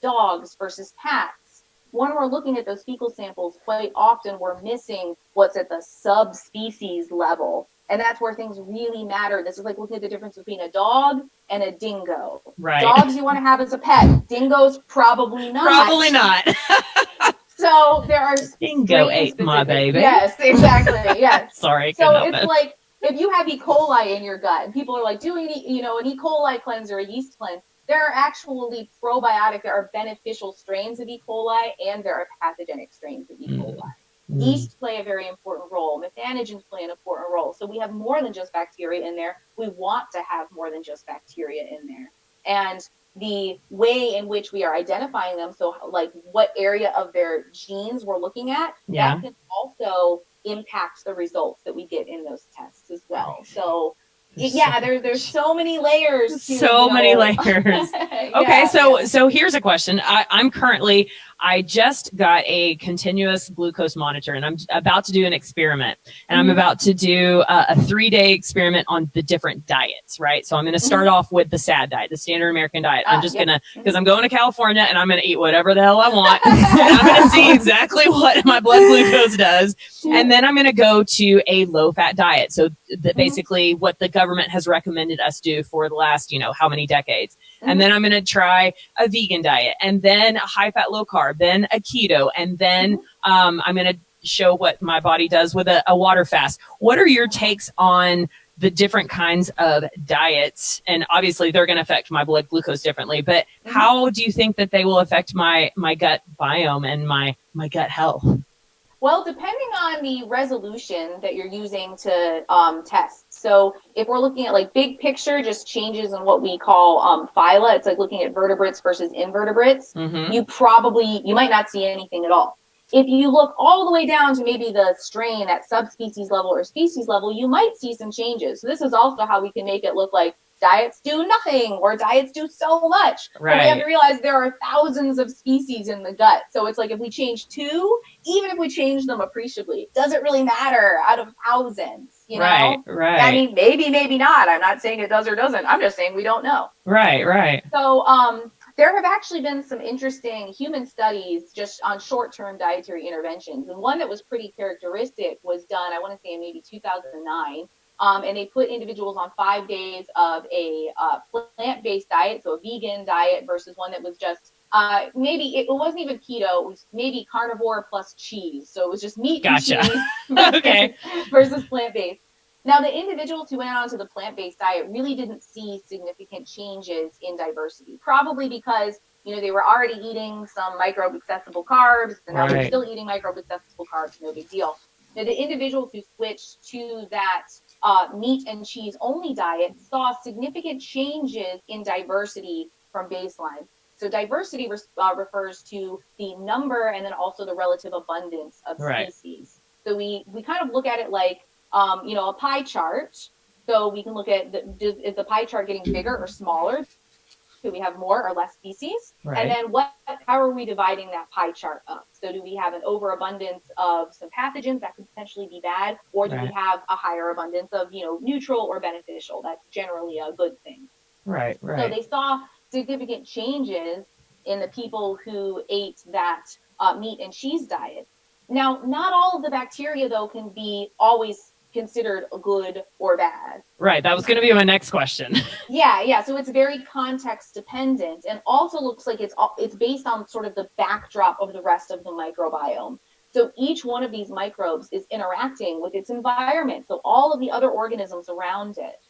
dogs versus cats. When we're looking at those fecal samples, quite often we're missing what's at the subspecies level. And that's where things really matter. This is like looking at the difference between a dog and a dingo. Right. Dogs you want to have as a pet. Dingoes, probably not. Probably not. So there are dingo ate my baby. Yes, exactly. Yes. Sorry. So it's like if you have E. coli in your gut and people are like doing an E. coli cleanse or a yeast cleanse, there are actually probiotic, there are beneficial strains of E. coli and there are pathogenic strains of E. coli. Yeast play a very important role. Methanogens play an important role. So we have more than just bacteria in there. We want to have more than just bacteria in there. And the way in which we are identifying them, so like what area of their genes we're looking at, that can also impact the results that we get in those tests as well. So there's so many layers. Many layers. Okay, so here's a question. I just got a continuous glucose monitor, and I'm about to do an experiment. And I'm about to do a 3-day experiment on the different diets, right? So I'm going to start off with the SAD diet, the standard American diet. I'm just going to, because I'm going to California, and I'm going to eat whatever the hell I want. And I'm going to see exactly what my blood glucose does. And then I'm going to go to a low-fat diet. So basically what the government has recommended us do for the last, how many decades. And then I'm going to try a vegan diet, and then a high-fat, low-carb, then a keto, and then I'm going to show what my body does with a water fast. What are your takes on the different kinds of diets? And obviously they're going to affect my blood glucose differently, but how do you think that they will affect my gut biome and my gut health? Well, depending on the resolution that you're using to test. So if we're looking at like big picture, just changes in what we call phyla, it's like looking at vertebrates versus invertebrates. You might not see anything at all. If you look all the way down to maybe the strain at subspecies level or species level, you might see some changes. So this is also how we can make it look like diets do nothing or diets do so much. Right. But we have to realize there are thousands of species in the gut. So it's like if we change 2, even if we change them appreciably, it doesn't really matter out of thousands, Right. I mean, maybe not. I'm not saying it does or doesn't. I'm just saying we don't know. Right. So there have actually been some interesting human studies just on short-term dietary interventions. And one that was pretty characteristic was done, I want to say in maybe 2009. And they put individuals on 5 days of a plant-based diet, so a vegan diet versus one that was just maybe it wasn't even keto, it was maybe carnivore plus cheese. So it was just meat and cheese versus plant-based. Now, the individuals who went on to the plant-based diet really didn't see significant changes in diversity, probably because they were already eating some microbe-accessible carbs, and now they're still eating microbe-accessible carbs, no big deal. Now, the individuals who switched to that meat and cheese only diet saw significant changes in diversity from baseline. So diversity refers to the number and then also the relative abundance of species. So we kind of look at it like, a pie chart. So we can look at, is the pie chart getting bigger or smaller? Do we have more or less species? Right. And then how are we dividing that pie chart up? So do we have an overabundance of some pathogens that could potentially be bad, or do we have a higher abundance of, neutral or beneficial? That's generally a good thing. Right. So they saw significant changes in the people who ate that meat and cheese diet. Now, not all of the bacteria, though, can be always considered good or bad. Right. That was going to be my next question. Yeah. So it's very context dependent, and also looks like it's based on sort of the backdrop of the rest of the microbiome. So each one of these microbes is interacting with its environment, so all of the other organisms around it.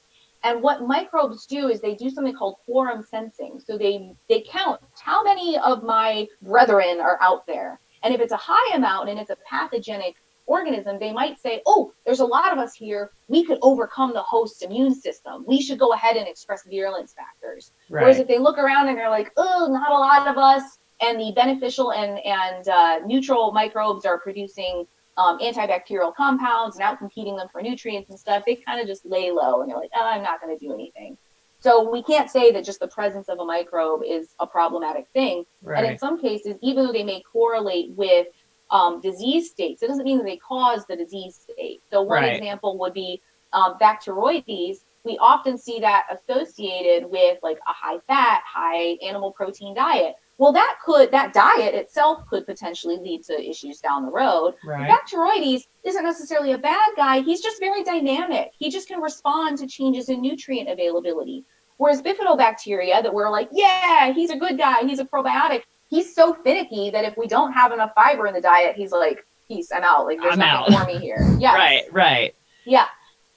And what microbes do is they do something called quorum sensing. So they count how many of my brethren are out there. And if it's a high amount and it's a pathogenic organism, they might say, oh, there's a lot of us here. We could overcome the host's immune system. We should go ahead and express virulence factors. Right. Whereas if they look around and they're like, oh, not a lot of us, and the beneficial and neutral microbes are producing antibacterial compounds and outcompeting them for nutrients and stuff, they kind of just lay low and they're like, oh, I'm not going to do anything. So we can't say that just the presence of a microbe is a problematic thing. Right. And in some cases, even though they may correlate with disease states, it doesn't mean that they cause the disease state. So one example would be Bacteroides. We often see that associated with like a high fat, high animal protein diet. Well, that diet itself could potentially lead to issues down the road. Right. Bacteroides isn't necessarily a bad guy. He's just very dynamic. He just can respond to changes in nutrient availability. Whereas bifidobacteria, that we're like, yeah, he's a good guy, he's a probiotic, he's so finicky that if we don't have enough fiber in the diet, he's like, peace, I'm out. Like, there's nothing for me here. Yeah. Right. Yeah.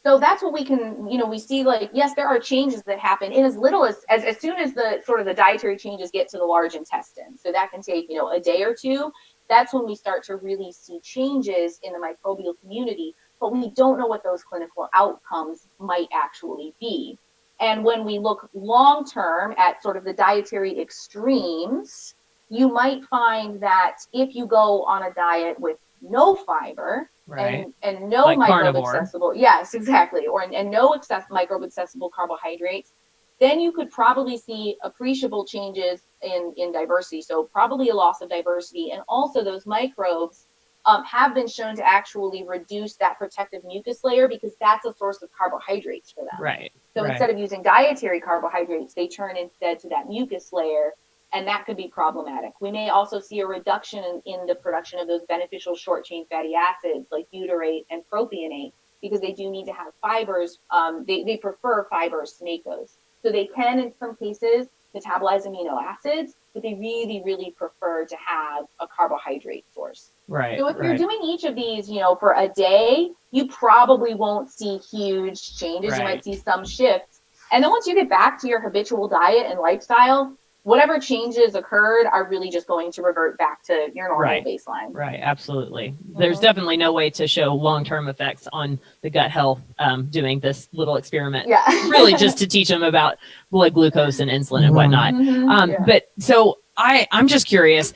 So that's what we can, we see, like, yes, there are changes that happen in as little as soon as the sort of the dietary changes get to the large intestine. So that can take, a day or two. That's when we start to really see changes in the microbial community, but we don't know what those clinical outcomes might actually be. And when we look long term at sort of the dietary extremes, you might find that if you go on a diet with no fiber, and no like microbe accessible, yes, exactly, and no microbe accessible carbohydrates, then you could probably see appreciable changes in diversity. So probably a loss of diversity, and also those microbes have been shown to actually reduce that protective mucus layer, because that's a source of carbohydrates for them. Right. So instead of using dietary carbohydrates, they turn instead to that mucus layer, and that could be problematic. We may also see a reduction in the production of those beneficial short-chain fatty acids like butyrate and propionate, because they do need to have fibers. They prefer fibers to make those. So they can, in some cases, metabolize amino acids, but they really, really prefer to have a carbohydrate source. Right. So if you're doing each of these, for a day, you probably won't see huge changes. You might see some shifts. And then once you get back to your habitual diet and lifestyle, whatever changes occurred are really just going to revert back to your normal baseline. Right, absolutely. There's definitely no way to show long-term effects on the gut health doing this little experiment. Yeah. Really just to teach them about blood glucose and insulin and whatnot. But so I'm just curious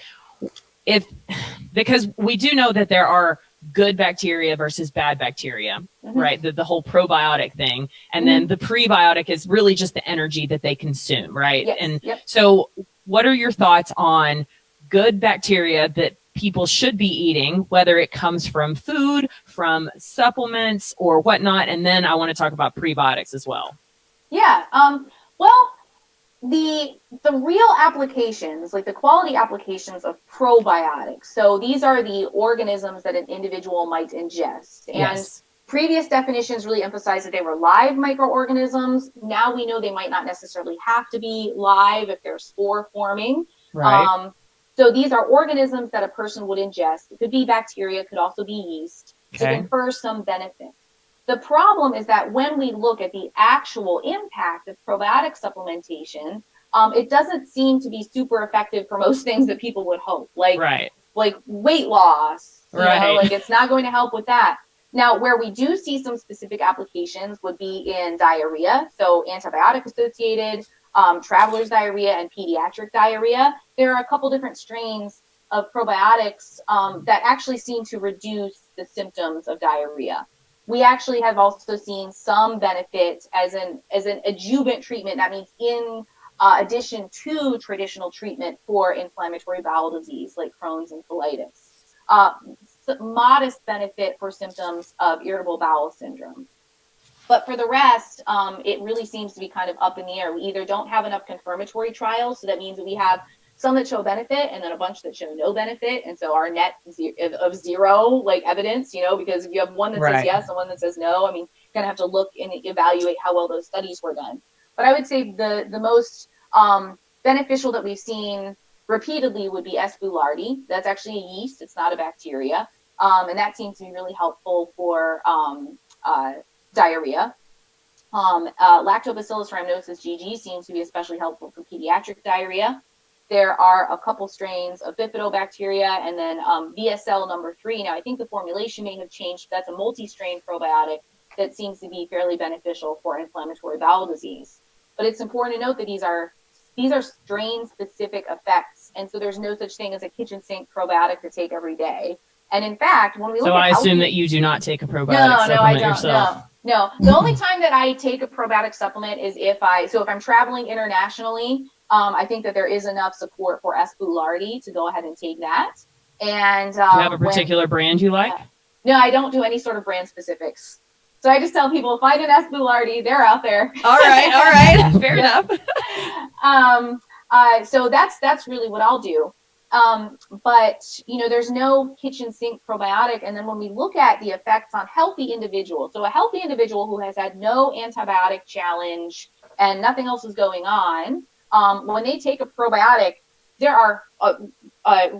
because we do know that there are good bacteria versus bad bacteria, right? The whole probiotic thing. And then the prebiotic is really just the energy that they consume, right? Yes. And so what are your thoughts on good bacteria that people should be eating, whether it comes from food, from supplements or whatnot? And then I want to talk about prebiotics as well. Yeah. Well, the real applications, like the quality applications of probiotics. So these are the organisms that an individual might ingest. And previous definitions really emphasized that they were live microorganisms. Now we know they might not necessarily have to be live if they're spore forming. Right. So these are organisms that a person would ingest. It could be bacteria, it could also be yeast, to confer some benefit. The problem is that when we look at the actual impact of probiotic supplementation, it doesn't seem to be super effective for most things that people would hope. Like like weight loss, you Right. know, like it's not going to help with that. Now, where we do see some specific applications would be in diarrhea, so antibiotic associated, traveler's diarrhea and pediatric diarrhea. There are a couple different strains of probiotics that actually seem to reduce the symptoms of diarrhea. We actually have also seen some benefit as an adjuvant treatment. That means in addition to traditional treatment for inflammatory bowel disease like Crohn's and colitis. Modest benefit for symptoms of irritable bowel syndrome. But for the rest, it really seems to be kind of up in the air. We either don't have enough confirmatory trials, so that means that we have some that show benefit and then a bunch that show no benefit. And so our net of zero, like evidence, you know, because if you have one that says yes and one that says no, I mean, you're going to have to look and evaluate how well those studies were done. But I would say the most beneficial that we've seen repeatedly would be S. boulardii. That's actually a yeast. It's not a bacteria. And that seems to be really helpful for diarrhea. Lactobacillus rhamnosus GG seems to be especially helpful for pediatric diarrhea. There are a couple strains of bifidobacteria and then VSL number 3. Now, I think the formulation may have changed. That's a multi-strain probiotic that seems to be fairly beneficial for inflammatory bowel disease. But it's important to note that these are strain-specific effects, and so there's no such thing as a kitchen sink probiotic to take every day. And in fact, when we look so at I assume that you do not take a probiotic supplement I don't. yourself. No. The only time that I take a probiotic supplement is if I'm traveling internationally. I think that there is enough support for S. boulardii to go ahead and take that. And do you have a particular brand you like? No, I don't do any sort of brand specifics. So I just tell people, find an S. boulardii, they're out there. All right, fair enough. So that's really what I'll do. But you know, there's no kitchen sink probiotic. And then when we look at the effects on healthy individuals, so a healthy individual who has had no antibiotic challenge and nothing else is going on, when they take a probiotic, there are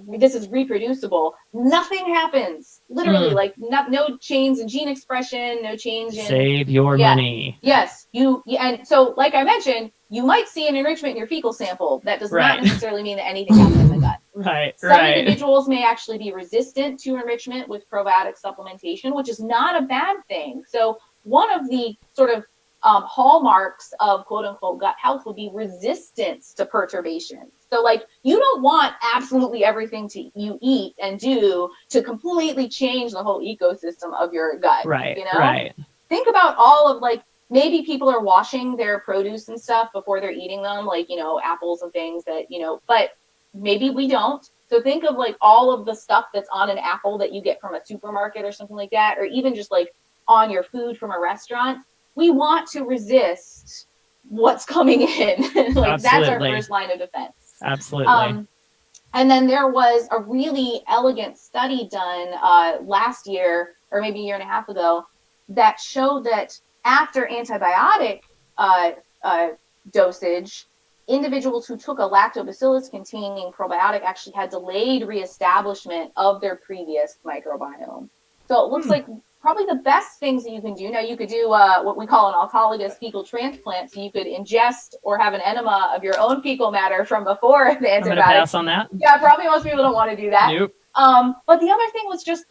this is reproducible. Nothing happens. Literally, like no change in gene expression, no change in save your money. Yes, and so like I mentioned, you might see an enrichment in your fecal sample. That does not necessarily mean that anything happens in the gut. Some individuals may actually be resistant to enrichment with probiotic supplementation, which is not a bad thing. So one of the sort of hallmarks of quote unquote gut health would be resistance to perturbation. So like you don't want absolutely everything you eat and do to completely change the whole ecosystem of your gut. Right. You know? Think about all of like, maybe people are washing their produce and stuff before they're eating them, like, you know, apples and things that, you know, but maybe we don't. So think of like all of the stuff that's on an apple that you get from a supermarket or something like that, or even just like on your food from a restaurant. We want to resist what's coming in. Like that's our first line of defense. Absolutely. And then there was a really elegant study done last year, or maybe a year and a half ago, that showed that after antibiotic dosage, individuals who took a lactobacillus-containing probiotic actually had delayed reestablishment of their previous microbiome. So it looks like probably the best things that you can do. Now, you could do what we call an autologous fecal transplant. So you could ingest or have an enema of your own fecal matter from before the antibiotic. I'm going to pass on that. Yeah, probably most people don't want to do that. Nope. But the other thing was just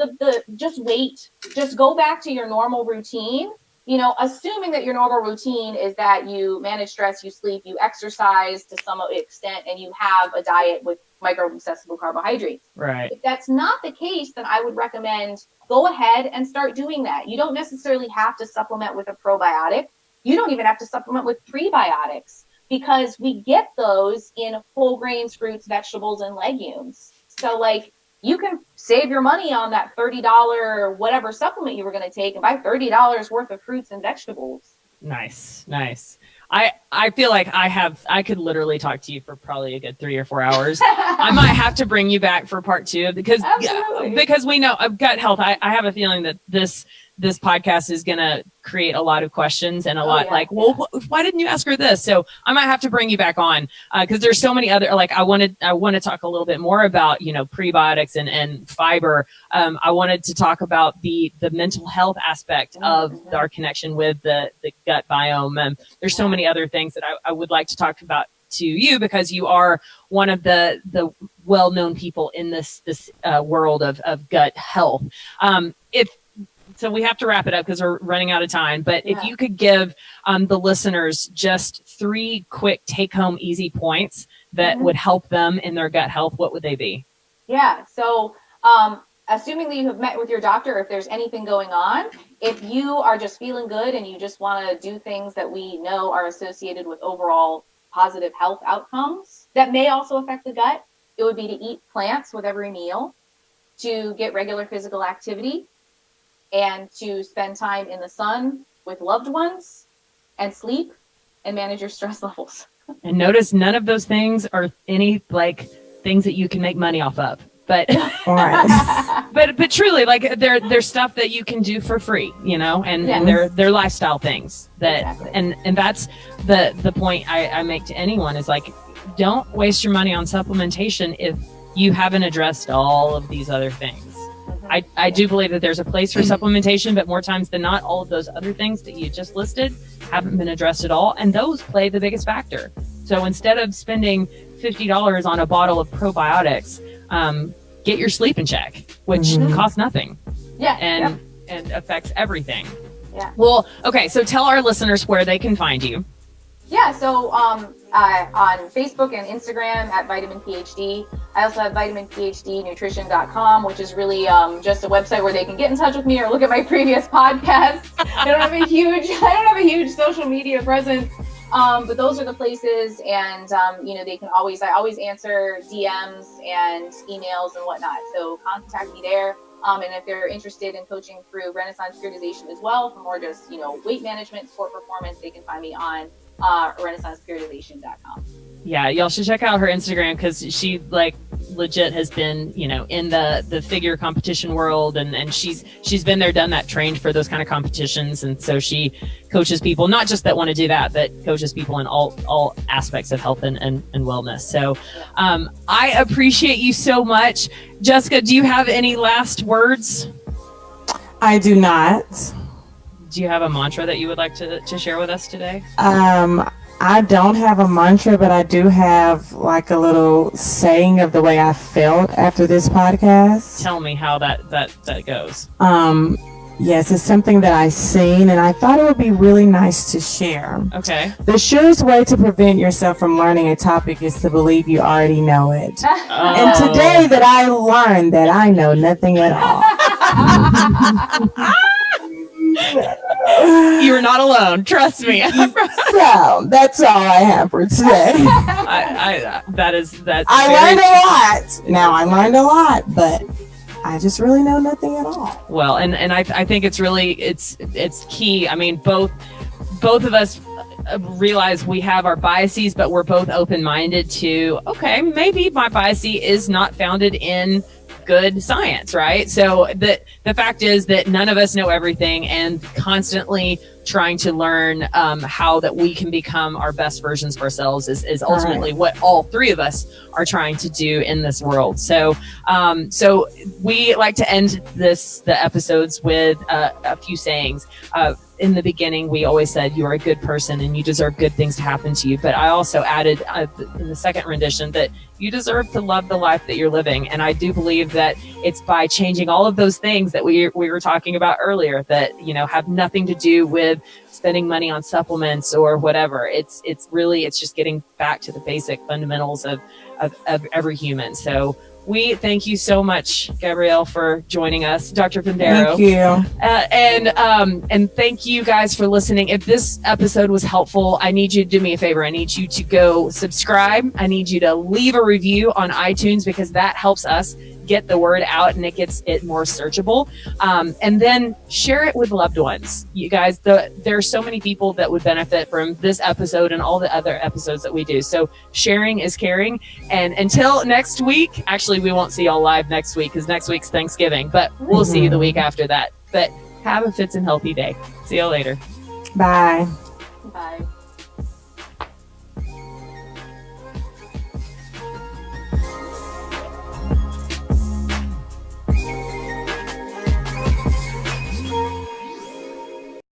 just wait. Just go back to your normal routine. You know, assuming that your normal routine is that you manage stress, you sleep, you exercise to some extent, and you have a diet with micro-accessible carbohydrates. Right. If that's not the case, then I would recommend go ahead and start doing that. You don't necessarily have to supplement with a probiotic. You don't even have to supplement with prebiotics because we get those in whole grains, fruits, vegetables, and legumes. So like you can save your money on that $30 whatever supplement you were going to take and buy $30 worth of fruits and vegetables. Nice. I feel like I could literally talk to you for probably a good 3 or 4 hours. I might have to bring you back for part 2 because we know gut health. I have a feeling that this podcast is going to create a lot of questions and a lot why didn't you ask her this? So I might have to bring you back on because there's so many other, like I want to talk a little bit more about, you know, prebiotics and fiber. I wanted to talk about the mental health aspect of our connection with the gut biome. There's so many other things that I would like to talk about to you because you are one of the well-known people in this world of gut health. So we have to wrap it up because we're running out of time. But if you could give the listeners just 3 quick take-home easy points that would help them in their gut health, what would they be? Yeah. So assuming that you have met with your doctor, if there's anything going on, if you are just feeling good and you just want to do things that we know are associated with overall positive health outcomes that may also affect the gut, it would be to eat plants with every meal, to get regular physical activity, and to spend time in the sun with loved ones, and sleep, and manage your stress levels. And notice none of those things are any like things that you can make money off of. But but truly, like they're stuff that you can do for free, you know, and they're lifestyle things that and that's the point I make to anyone is like, don't waste your money on supplementation if you haven't addressed all of these other things. I do believe that there's a place for supplementation, but more times than not, all of those other things that you just listed haven't been addressed at all. And those play the biggest factor. So instead of spending $50 on a bottle of probiotics, get your sleep in check, which costs nothing. And affects everything. Well, okay. So tell our listeners where they can find you. So on Facebook and Instagram at Vitamin PhD. I also have vitaminphdnutrition.com, which is really just a website where they can get in touch with me or look at my previous podcasts. I don't have a huge social media presence, but those are the places. And they can always, I always answer DMs and emails and whatnot. So contact me there. And if they're interested in coaching through Renaissance Periodization as well, for more just weight management, sport performance, they can find me on renaissanceperiodization.com. Yeah, y'all should check out her Instagram because she legit has been, in the figure competition world and she's been there, done that, trained for those kind of competitions. And so she coaches people, not just that want to do that, but coaches people in all aspects of health and wellness. So I appreciate you so much. Jessica, do you have any last words? I do not. Do you have a mantra that you would like to share with us today? I don't have a mantra, but I do have like a little saying of the way I felt after this podcast. Tell me how that goes. Yes, it's something that I seen and I thought it would be really nice to share. Okay. The surest way to prevent yourself from learning a topic is to believe you already know it. And today that I learned that I know nothing at all. You're not alone. Trust me. So that's all I have for today. I learned a lot. Now I learned a lot, but I just really know nothing at all. Well, and I think it's really it's key. I mean, both of us realize we have our biases, but we're both open-minded to, okay, maybe my bias is not founded in good science, right? So the fact is that none of us know everything, and constantly trying to learn how that we can become our best versions of ourselves is ultimately what all three of us are trying to do in this world. So so we like to end the episodes with a few sayings. In the beginning, we always said you're a good person and you deserve good things to happen to you. But I also added in the second rendition that you deserve to love the life that you're living. And I do believe that it's by changing all of those things that we were talking about earlier that, have nothing to do with spending money on supplements or whatever. It's just getting back to the basic fundamentals of every human. So we thank you so much, Gabrielle, for joining us, Dr. Fundaro. Thank you. And thank you guys for listening. If this episode was helpful, I need you to do me a favor. I need you to go subscribe. I need you to leave a review on iTunes because that helps us get the word out and it gets it more searchable. And then share it with loved ones. You guys, there are so many people that would benefit from this episode and all the other episodes that we do. So sharing is caring. And until next week, actually, we won't see y'all live next week because next week's Thanksgiving, but we'll see you the week after that. But have a FITz and Healthy day. See you later. Bye. Bye.